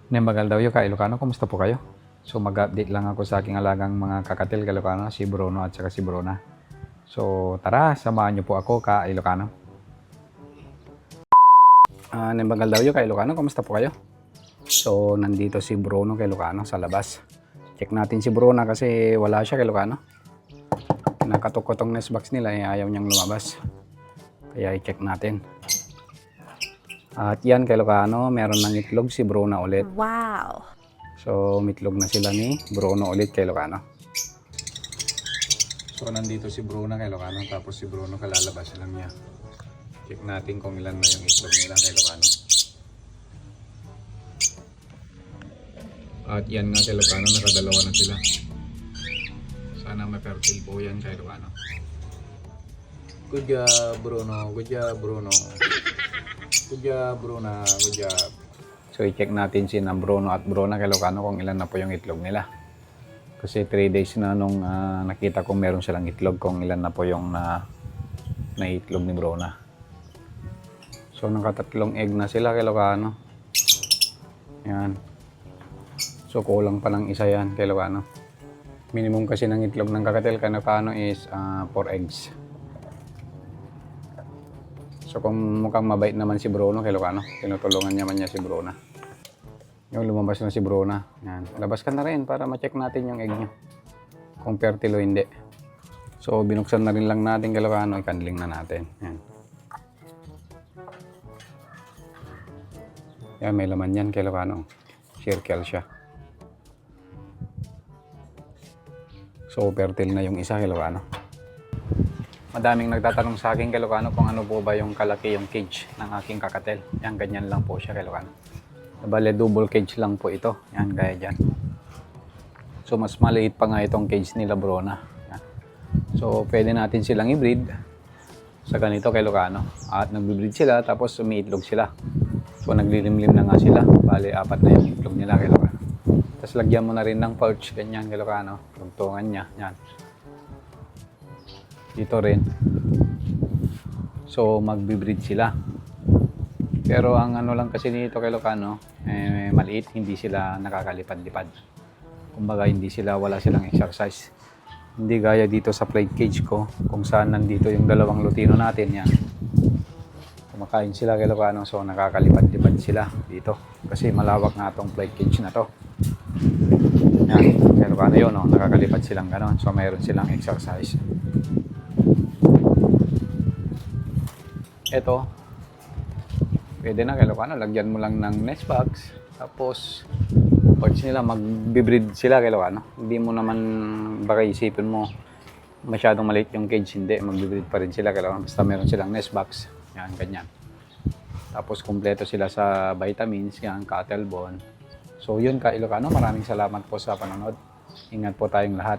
Nembagal daw yung ka-Ilocano, kumusta po kayo? So mag-update lang ako sa aking alagang mga kakatil ka-Ilocano, si Bruno at saka si Bruna. So tara, samahan niyo po ako ka-Ilocano. Nembagal daw yung ka-Ilocano, kumusta po kayo? So nandito si Bruno ka-Ilocano sa labas. Check natin si Bruna kasi wala siya ka-Ilocano. Nakatok ko tong nest box nila, ayaw niyang lumabas. Kaya i-check natin. At yan ka-Ilocano, meron ng itlog si Bruna ulit. Wow! So, mitlog na sila ni Bruno ulit kay Ilocano. So, nandito si Bruno kay Ilocano, tapos si Bruno kalalabas lang niya. Check natin kung ilan na yung itlog nila kay Ilocano. At yan nga kay Ilocano, nakadalawa na sila. Sana ma-fertile po yan kay Ilocano. Good job, Bruno. Good job, Bruno. Good job, Bruna. Good job. So, i-check natin si Bruno at Bruna kay Ilocano kung ilan na po yung itlog nila. Kasi 3 days na nung nakita kong meron silang itlog, kung ilan na po yung na itlog ni Bruna. So, nakatatlong egg na sila kay Ilocano. Yan. So, kulang pa ng isa yan kay Ilocano. Minimum kasi ng itlog ng kakatil kay Ilocano is 4 eggs. So kung mukhang mabait naman si Bruno kay Ilocano, tinutulungan naman niya si Bruna. Yung lumabas na si Bruna. Yan. Labas ka na rin para ma-check natin yung egg niyo. Kung fertile o hindi. So binuksan na rin lang natin kay Ilocano, i-candling na natin. Yan. Yan, may laman yan kay Ilocano. Circle siya. So fertile na yung isa kay Ilocano. Madaming nagtatanong sa akin kay Ilocano kung ano po ba yung kalaki yung cage ng aking kakatel. Yan, ganyan lang po siya kay Ilocano. Bale, double cage lang po ito. Yan, gaya dyan. So, mas maliit pa nga itong cage nila Bruna. Yan. So, pwede natin silang i-breed sa ganito kay Ilocano. At nag-breed sila, tapos umiitlog sila. So, naglilimlim na nga sila. Bale, 4 na yung itlog nila kay Ilocano. Tapos, lagyan mo na rin ng pouch, ganyan kay Ilocano. Tungtungan niya. Yan. Dito rin. So magbi-breed sila. Pero ang ano lang kasi dito kay Ilocano, maliit, hindi sila nakakalipad-lipad. Kumbaga wala silang exercise. Hindi gaya dito sa plate cage ko, kung saan nandito yung dalawang lutino natin yan. Kumakain sila kay Ilocano, so nakakalipad-lipad sila dito. Kasi malawak nga tong plate cage na to. Yan, kay Ilocano yun, no? Nakakalipad silang ganon. So mayroon silang exercise. Ito, pwede na kay Ilocano, lagyan mo lang ng nest box, tapos pouch nila, mag-breed sila kay Ilocano. Hindi mo naman, baka isipin mo masyadong maliit yung cage, hindi, mag-breed pa rin sila kay Ilocano, basta meron silang nest box, yan, ganyan. Tapos kumpleto sila sa vitamins, yan, cattle bone. So yun kay Ilocano, maraming salamat po sa panonood. Ingat po tayong lahat.